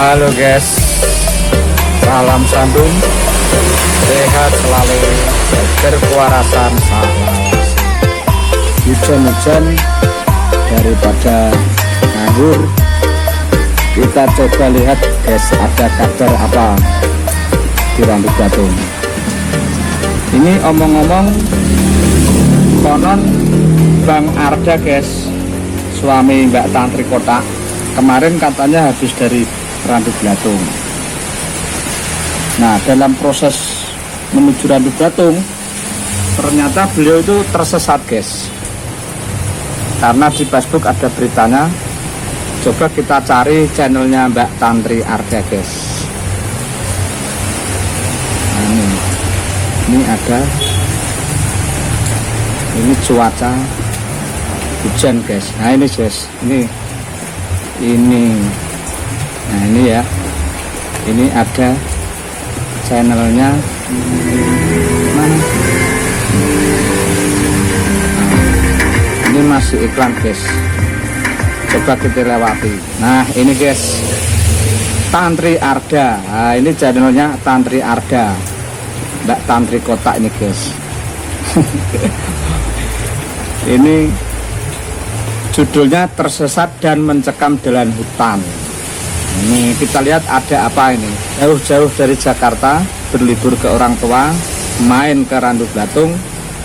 Halo guys, salam santun, sehat selalu, berkewarasan selalu. Hujan-hujan daripada nganggur, kita coba lihat guys, ada kabar apa di Randuk Blatung. Ini omong-omong konon Bang Arda guys, suami Mbak Tantri Kotak, kemarin katanya habis dari Randuk Blatung. Nah, dalam proses menuju Randuk Blatung, ternyata beliau itu tersesat guys, karena di Facebook ada beritanya. Coba kita cari channelnya Mbak Tantri Arda guys. Nah, ini ada, ini cuaca hujan guys. Nah ini guys, ini nah ini ya, ini ada channelnya mana? Nah, ini masih iklan guys, coba kita lewati. Nah ini guys, Tantri Arda. Nah ini channelnya Tantri Arda, Mbak Tantri Kotak ini guys. Ini judulnya tersesat dan mencekam jalan hutan. Ini kita lihat ada apa ini, jauh-jauh dari Jakarta berlibur ke orang tua, main ke Randuk Blatung,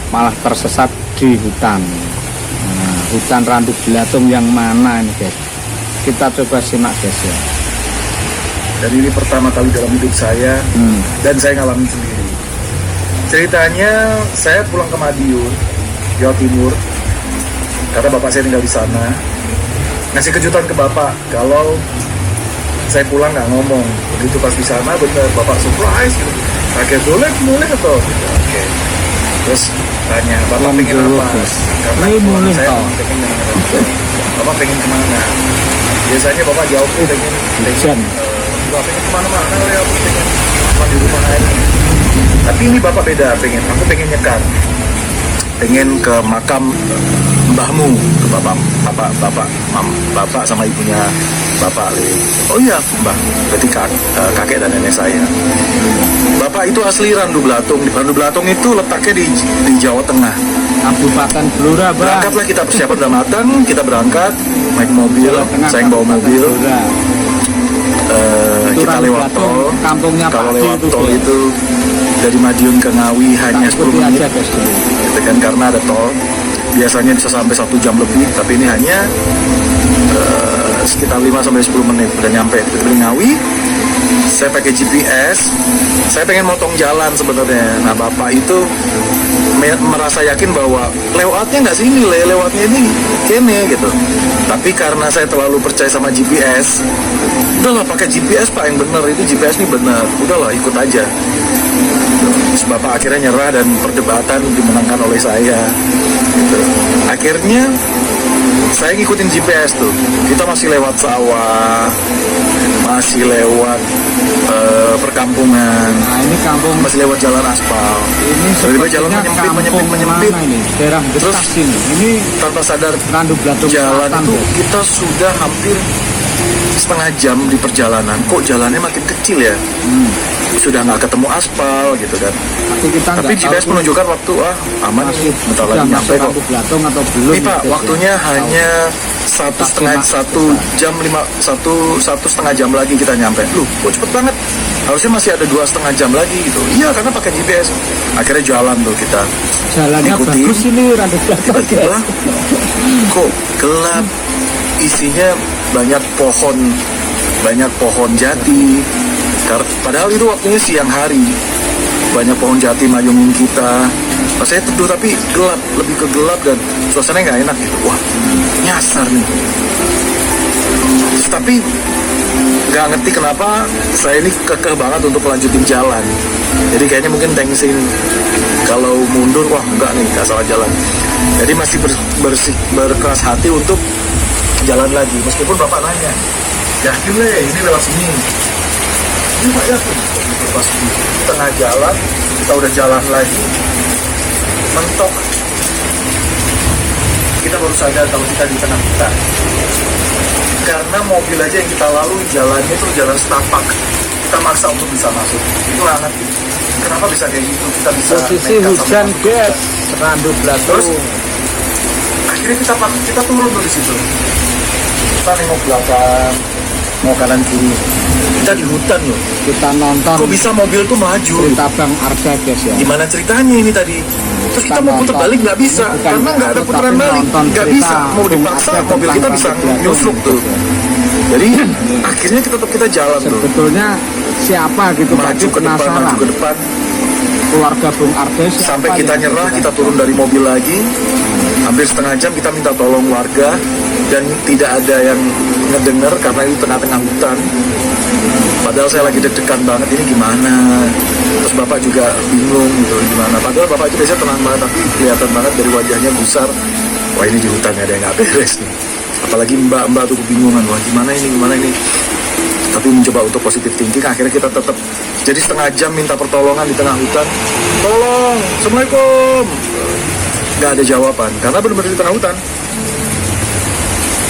malah tersesat di hutan. Nah, hutan Randuk Blatung yang mana ini guys, kita coba simak guys ya. Dan ini pertama kali dalam hidup saya, dan saya ngalamin sendiri. Ceritanya saya pulang ke Madiun, Jawa Timur, karena bapak saya tinggal di sana. Ngasih kejutan ke bapak kalau saya pulang nggak ngomong. Begitu pas di sana bener bapak surprise gitu. Akhirnya boleh atau gitu. Oke. Terus tanya bapak pengen apa? Karena pulang saya pengen bapak pengen kemana? Biasanya bapak jawab pengen bapak pengen kemana-mana ya, pengen cuma di rumah aja. Tapi ini bapak beda, aku pengen nyekar, pengen ke makam mbahmu, ke bapak sama ibunya bapak. Oh iya mbah, berarti kakek dan nenek saya. Bapak itu asli Randuk Blatung. Randuk Blatung itu letaknya di Jawa Tengah, Kabupaten Blora. Berangkatlah kita, persiapan udah matang, kita berangkat naik mobil, saya yang bawa mobil. Kita lewat tol. Kalau lewat tol itu dari Madiun ke Ngawi hanya 10 menit gitu kan, karena ada tol. Biasanya bisa sampai 1 jam lebih, tapi ini hanya sekitar 5-10 menit udah nyampe di Ngawi. Saya pakai GPS, saya pengen motong jalan sebenarnya. Nah bapak itu merasa yakin bahwa lewatnya nggak sini, lewatnya ini kene gitu. Tapi karena saya terlalu percaya sama GPS, udahlah pakai GPS pak, yang bener itu GPS ini bener, udahlah ikut aja. Terus bapak akhirnya nyerah dan perdebatan dimenangkan oleh saya gitu. Akhirnya saya ngikutin GPS tuh, kita masih lewat sawah, masih lewat perkampungan. Nah ini kampung, masih lewat jalan aspal. Ini tiba-tiba jalan menyempit. Daerah terus ini tanpa sadar Randuk Blatung jalan Selatan, itu kita sudah hampir setengah jam di perjalanan. Kok jalannya makin kecil ya? Sudah nggak ketemu aspal gitu kan. Tapi GPS menunjukkan waktu aman, bentar lagi nyampe kok. Atau belum, ini pak, waktunya hanya satu setengah jam lagi kita nyampe. Loh, kok cepet banget? Harusnya masih ada 2,5 jam lagi gitu. Iya, karena pakai GPS. Akhirnya jalan tuh kita. Jalannya ikutin. Bagus ini Randuk Blatung. Tiba-tiba kok gelap, isinya banyak pohon jati. Padahal itu waktunya siang hari, banyak pohon jati mayungin kita. Pas saya teduh tapi gelap, lebih ke gelap dan suasananya nggak enak gitu. Wah, nyasar nih. Tapi nggak ngerti kenapa saya ini kekeh banget untuk melanjutin jalan. Jadi kayaknya mungkin tengsin, kalau mundur wah enggak nih, nggak salah jalan. Jadi masih berkeras hati untuk jalan lagi. Meskipun bapak nanya, yakin ini lewat sini. Ini pak yakin. Pas di tengah jalan, kita udah jalan lagi, mentok. Kita baru sadar kalau kita di tengah hutan. karena mobil aja yang kita lalui jalannya itu jalan setapak, kita maksa untuk bisa masuk. Itu nggak ngerti kenapa bisa kayak gitu, kita bisa posisi nekat hujan sampai guys, randu Terus belatung. akhirnya kita turun tuh di situ. Kita nengok belakang, mau kanan kiri. Kita di hutan loh. Kita nonton Kok bisa mobil tuh maju? cerita Bang Arda guys ya. Gimana ceritanya ini tadi? Terus kita mau putar balik nggak bisa, Bukan karena nggak ada aku, putaran tapi balik, nonton nggak cerita bisa. Mau Bung dipaksa Arda mobil kita tentang bisa randu belatung nyusruk tuh. gitu. Jadi akhirnya kita jalan tuh. Sebetulnya siapa gitu Maju Pak, ke depan, penasaran. maju ke depan. Keluarga Bung Arda siapa Sampai kita yang nyerah, gitu, kita turun dari mobil lagi. Hampir setengah jam kita minta tolong warga, dan tidak ada yang ngedenger karena itu tengah-tengah hutan. Padahal saya lagi deg-degan banget, ini gimana. Terus bapak juga bingung gitu, gimana. Padahal bapak itu biasanya tenang banget, tapi kelihatan banget dari wajahnya gusar. Wah, ini di hutannya ada yang nggak beres nih. Apalagi mbak-mbak tuh kebingungan, wah gimana ini. Tapi mencoba untuk positif thinking, akhirnya kita tetap jadi setengah jam minta pertolongan di tengah hutan. Tolong, Assalamualaikum. Nggak ada jawaban, karena benar-benar di tengah hutan.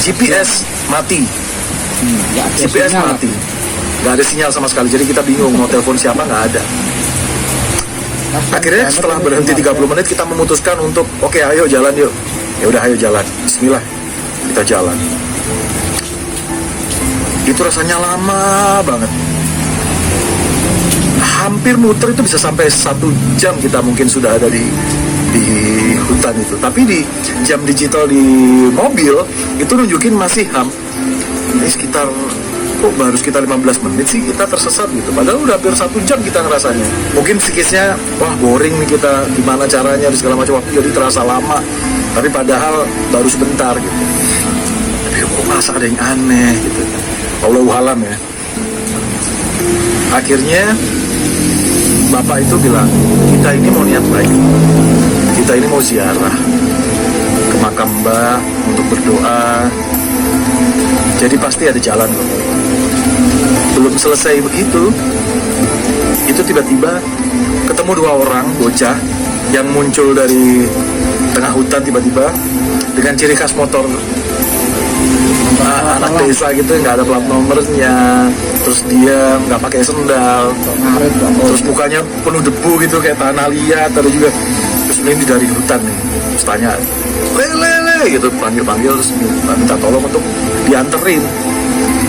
GPS mati, nggak ada GPS sinyal. mati, nggak ada sinyal sama sekali. Jadi kita bingung mau telepon siapa, nggak ada. Akhirnya setelah berhenti 30 menit kita memutuskan untuk oke, ayo jalan yuk. Ya udah, ayo jalan. Bismillah, kita jalan. Itu rasanya lama banget. Hampir muter itu bisa sampai 1 jam kita mungkin sudah ada di hutan itu. Tapi di jam digital di mobil itu nunjukin masih ini sekitar, kok baru sekitar 15 menit sih kita tersesat gitu. Padahal udah hampir 1 jam kita ngerasanya. Mungkin psikisnya, wah boring nih kita, gimana caranya, di segala macam waktu jadi terasa lama. Tapi padahal baru sebentar gitu. Tapi kok merasa ada yang aneh gitu. Allahu alam ya. Akhirnya bapak itu bilang, kita ini mau niat baik, kita ini mau ziarah ke makam mbak untuk berdoa, jadi pasti ada jalan kok. Belum selesai begitu, itu tiba-tiba ketemu 2 orang bocah yang muncul dari tengah hutan tiba-tiba dengan ciri khas motor anak desa gitu, nggak ada plat nomornya, terus dia nggak pakai sendal, terus mukanya penuh debu gitu kayak tanah liat. Ada juga, terus ini dari hutan nih, terus tanya lele gitu, panggil terus minta tolong untuk dianterin.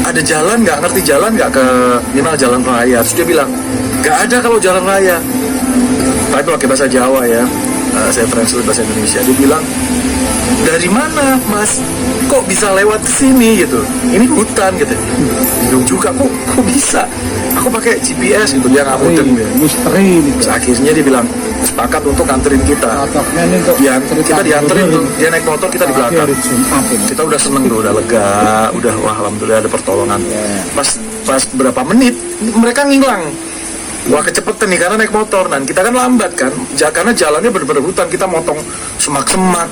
Ada jalan nggak, ngerti jalan nggak ke minimal jalan raya. Terus dia bilang nggak ada kalau jalan raya, tapi pakai bahasa Jawa ya, saya translate bahasa Indonesia. Dia bilang, dari mana mas, kok bisa lewat ke sini gitu, ini hutan gitu. Bingung juga, kok bisa, aku pakai GPS gitu. Dia nggak mudeng ya, misteri nih. terus akhirnya dia bilang sepakat untuk anterin kita. Cocoknya nih untuk Kita dianterin tuh, dia naik motor, kita di belakang. hari Jumat ini. Kita udah seneng tuh, udah lega, udah wah alhamdulillah ada pertolongan. Yeah. Pas berapa menit mereka ngilang. Wah kecepetan nih karena naik motor, dan kita kan lambat kan, karena jalannya bener-bener hutan. Kita motong semak-semak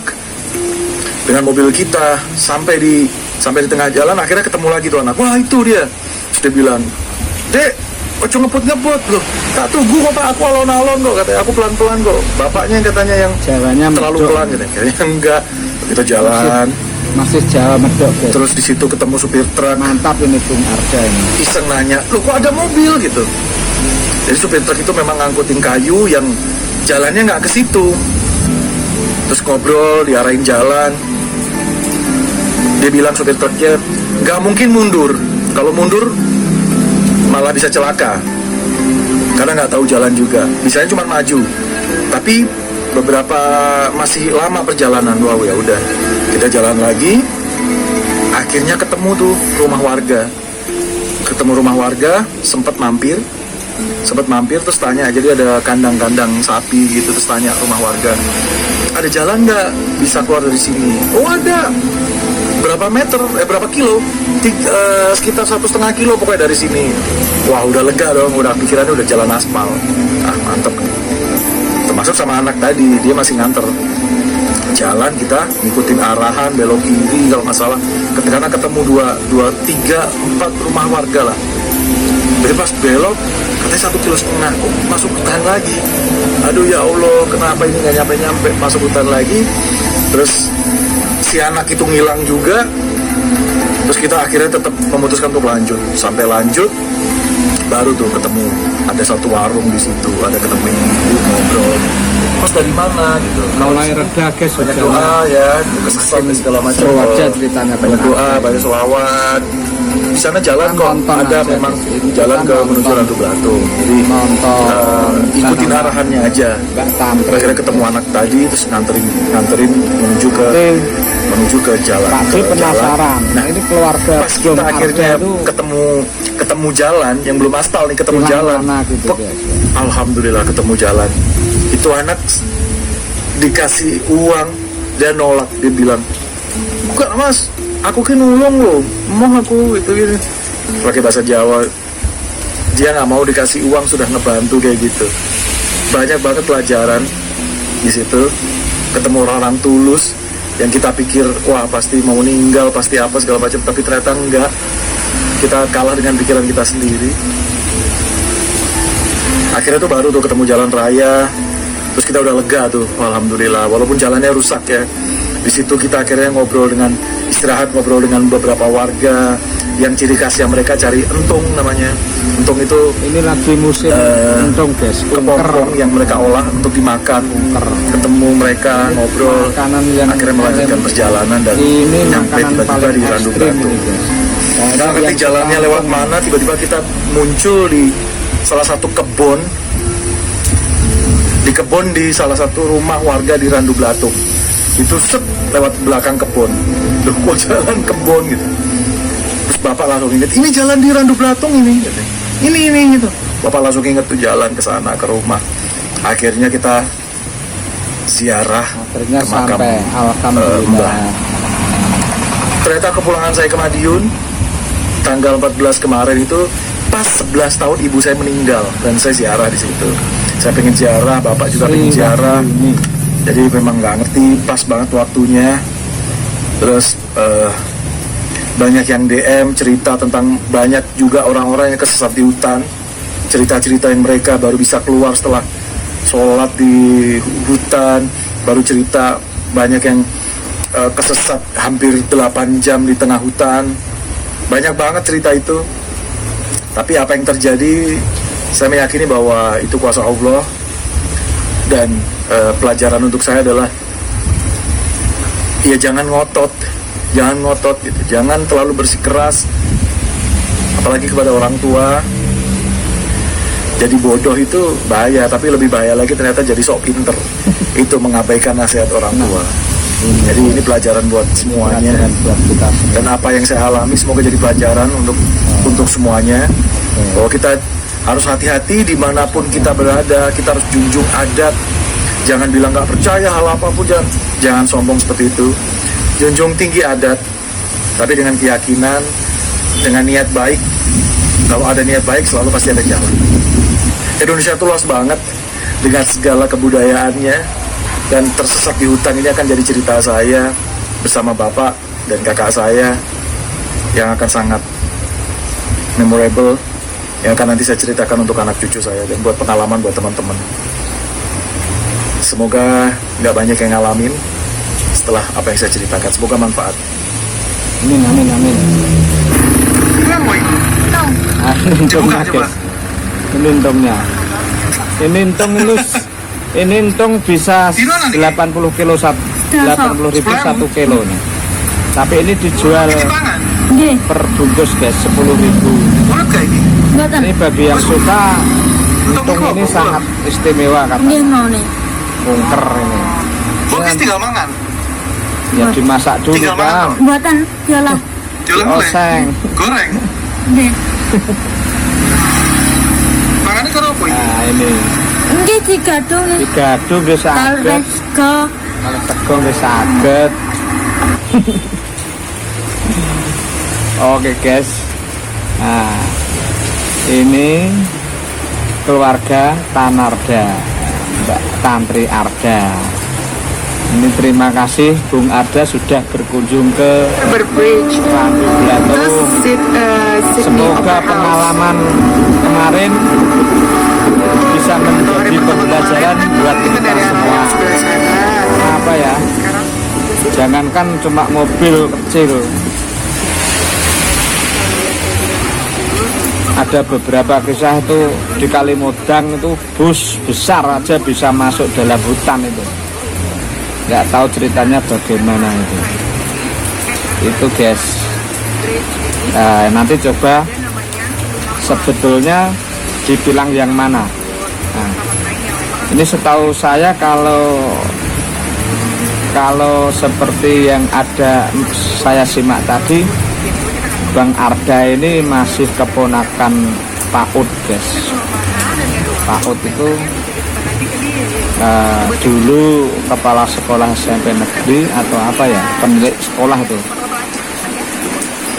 dengan mobil kita sampai di tengah jalan. Akhirnya ketemu lagi tuh anak, wah itu dia. Terus dia bilang, dek, ojo ngebut loh, tak tunggu kok pak, aku alon-alon kok, katanya aku pelan-pelan kok. Bapaknya yang katanya yang Jalannya terlalu medok. pelan katanya. Kayaknya enggak. Kita jalan, Masih Jawa medok guys. terus di situ ketemu supir truk. Mantap ini Bung Arda ini. Iseng nanya, loh kok ada mobil gitu. Jadi supir truk itu memang ngangkutin kayu yang jalannya nggak ke situ. Terus ngobrol, diarahin jalan. Dia bilang supir truknya, nggak mungkin mundur. Kalau mundur malah bisa celaka, karena nggak tahu jalan juga. Misalnya cuma maju, tapi beberapa masih lama perjalanan. Wow, ya udah, kita jalan lagi. Akhirnya ketemu tuh rumah warga. Ketemu rumah warga, sempat mampir terus tanya. Jadi ada kandang-kandang sapi gitu, terus tanya rumah warga, ada jalan nggak bisa keluar dari sini? Oh ada. Berapa meter, berapa kilo? Sekitar 1,5 kilo pokoknya dari sini. Wah udah lega dong, udah pikirannya udah jalan aspal. Ah mantep. Termasuk sama anak tadi, dia masih nganter. Jalan kita ngikutin arahan, belok kiri kalau nggak salah. Karena ketemu 4 rumah warga lah. Jadi pas belok, katanya 1,5 kilo, kok masuk hutan lagi. Aduh ya Allah, kenapa ini nggak nyampe masuk hutan lagi. Terus si anak itu ngilang juga. Terus kita akhirnya tetap memutuskan untuk lanjut. Sampai lanjut, baru tuh ketemu. Ada satu warung di situ, ada ketemu ibu ngobrol. Mas dari mana gitu? Mulai reda guys, Banyak doa ya, kesesat dan segala macam. Seru aja ceritanya. Banyak doa, banyak selawat. Di sana jalan kok Nonton ada aja, memang ini jalan kita ke menuju nonton. Ratu Belatung. Jadi Nonton. ikutin Sana. arahannya aja. Nggak tampil. Akhirnya ketemu anak tadi, terus nganterin menuju ke jalan. Pasti ke penasaran. jalan. Nah ini keluarga Pas belum kita akhirnya ada itu ketemu jalan yang belum aspal nih, ketemu bilang jalan. mana gitu Pek, guys. Alhamdulillah ketemu jalan. Itu anak dikasih uang, dia nolak, dia bilang, "Bukan mas, aku kan nulung loh, mau aku itu gini." Pakai bahasa Jawa, dia nggak mau dikasih uang sudah ngebantu kayak gitu. Banyak banget pelajaran di situ. Ketemu orang tulus yang kita pikir wah pasti mau meninggal, pasti apa segala macam, tapi ternyata enggak. Kita kalah dengan pikiran kita sendiri. Akhirnya tuh baru tuh ketemu jalan raya. Terus kita udah lega tuh, alhamdulillah. Walaupun jalannya rusak ya. Di situ kita akhirnya ngobrol dengan beberapa warga yang ciri khasnya mereka cari entung namanya. Entung itu Ini lagi musim untung guys. kepompong yang mereka olah untuk dimakan. Ketemu mereka ngobrol. Makanan yang Akhirnya melanjutkan perjalanan dan ini nyampe makanan tiba-tiba paling di Randu ekstrim Belatung. ini guys. Nggak ngerti Yang jalannya kita lewat nonton, mana, tiba-tiba kita muncul di salah satu kebun. Di kebun di salah satu rumah warga di Randu Belatung. Itu lewat belakang kebun. Loh, kok jalan kebun gitu. Terus bapak langsung inget, ini jalan di Randu Belatung ini. Gitu. Ini gitu. Bapak langsung inget tuh jalan ke sana ke rumah. Akhirnya kita ziarah akhirnya ke makam sampai alhamdulillah. Mbah. Ternyata kepulangan saya ke Madiun tanggal 14 kemarin itu pas 11 tahun ibu saya meninggal dan saya ziarah di situ. Saya pengen ziarah, bapak juga pengen ziarah. Jadi memang nggak ngerti pas banget waktunya. Terus banyak yang DM cerita tentang banyak juga orang-orang yang kesesat di hutan. Cerita-cerita yang mereka baru bisa keluar setelah sholat di hutan. Baru cerita banyak yang kesesat hampir 8 jam di tengah hutan. Banyak banget cerita itu. Tapi apa yang terjadi, saya meyakini bahwa itu kuasa Allah. Dan pelajaran untuk saya adalah ya jangan ngotot gitu, jangan terlalu bersikeras apalagi kepada orang tua. Jadi bodoh itu bahaya, tapi lebih bahaya lagi ternyata jadi sok pinter. Itu mengabaikan nasihat orang tua. Jadi ini pelajaran buat semuanya. Buat kita semua. Dan apa yang saya alami semoga jadi pelajaran untuk semuanya. Bahwa kita harus hati-hati dimanapun kita berada. Kita harus junjung adat. Jangan bilang nggak percaya hal apapun, jangan sombong seperti itu. Junjung tinggi adat, tapi dengan keyakinan, dengan niat baik. Kalau ada niat baik selalu pasti ada jalan. Indonesia itu luas banget dengan segala kebudayaannya, dan tersesat di hutan ini akan jadi cerita saya bersama bapak dan kakak saya yang akan sangat memorable, yang akan nanti saya ceritakan untuk anak cucu saya dan buat pengalaman buat teman-teman. Semoga nggak banyak yang ngalamin setelah apa yang saya ceritakan. Semoga manfaat. Amin. Untungnya guys. Ini untungnya. Ini untung bisa 80 kilo 80.000 1 kilo nih. Tapi ini dijual per bungkus guys 10.000. Ini bagi yang suka, untung ini sangat istimewa katanya. Bungker ini. Bukis tinggal mangan. Ya dimasak dulu Tinggal bang. makan. Buatan diolah. Jualan boleh. Oseng. Goreng. Nggih. Makannya karo apa iki? Nah ini Nggih digadung nih. digadu bisa Kalau saged. resco Kalau tegong bisa saged. Oke guys. Nah ini keluarga Tanarda, Mbak Tantri Arda. Ini terima kasih Bung Arda sudah berkunjung ke Bridge. Randu Belatung. Sydney Semoga Opera House. pengalaman kemarin bisa menjadi pembelajaran buat Itu kita dari semua. anak sebelah sana. Apa ya? Sekarang Jangankan cuma mobil kecil, ada beberapa kisah itu di Kalimodang itu bus besar aja bisa masuk dalam hutan itu. Nggak tahu ceritanya bagaimana itu guys. Nanti coba sebetulnya dibilang yang mana. Nah, ini setahu saya kalau seperti yang ada saya simak tadi, Bang Arda ini masih keponakan Pak Ud guys. Pak Ud itu dulu kepala sekolah SMP negeri atau apa ya, pemilik sekolah itu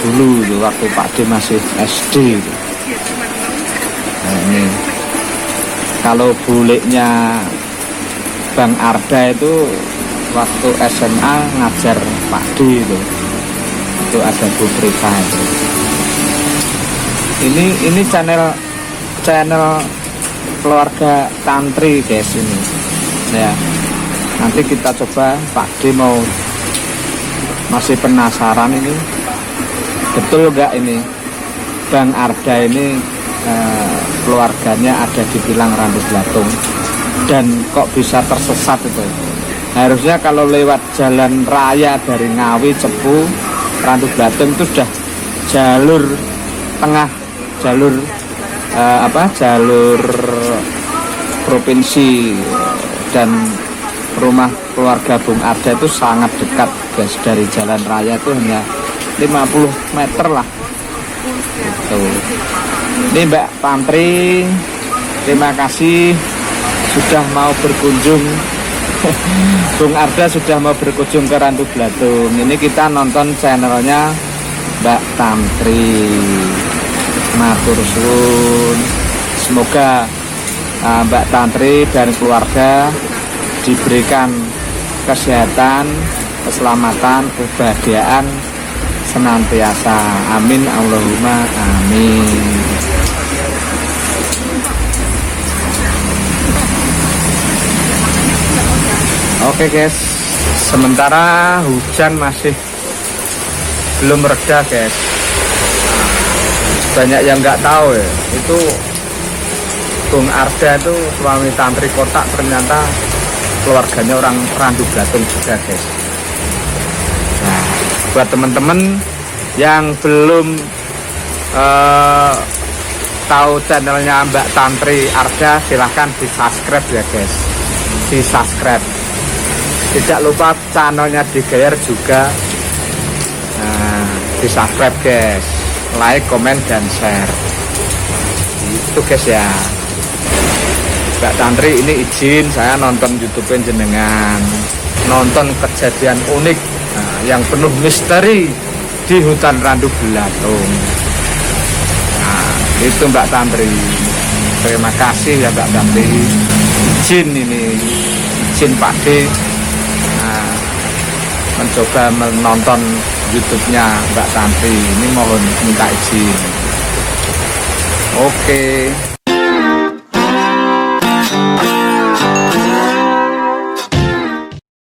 dulu itu waktu Pak D masih SD itu. Nah, ini kalau buliknya Bang Arda itu waktu SMA ngajar Pak D itu ada Bu Prita itu. Ini channel keluarga Tantri guys ini ya. Nanti kita coba, Pak D mau masih penasaran ini betul nggak ini Bang Arda ini keluarganya ada di Pilang Randu Blatung dan kok bisa tersesat itu. Harusnya kalau lewat jalan raya dari Ngawi, Cepu, Randu Blatung itu sudah jalur tengah, jalur jalur provinsi, dan rumah keluarga Bung Arda itu sangat dekat guys, dari jalan raya itu hanya 50 meter lah. Tuh. Ini Mbak Tantri, terima kasih sudah mau berkunjung. Bung Arda sudah mau berkunjung ke Randu Blatung. Ini kita nonton channelnya Mbak Tantri. Matur suwun. Semoga Mbak Tantri dan keluarga diberikan kesehatan, keselamatan, kebahagiaan senantiasa. Amin Allahumma amin. Oke guys, sementara hujan masih belum reda guys. Banyak yang nggak tahu ya, itu Bung Arda itu suami Tantri Kotak ternyata keluarganya orang Randu Blatung juga guys. Nah, buat teman-teman yang belum tahu channelnya Mbak Tantri Arda, silahkan di subscribe ya guys, di subscribe. Tidak lupa channelnya digayer juga, di subscribe guys, like, komen, dan share. Itu guys ya. Mbak Tantri ini izin saya nonton YouTube jenengan, nonton kejadian unik yang penuh misteri di hutan Randu Blatung. Nah, itu Mbak Tantri. Terima kasih ya Mbak Tantri. Izin Pak D mencoba menonton YouTube-nya Mbak Tantri. Ini mohon minta izin. Oke.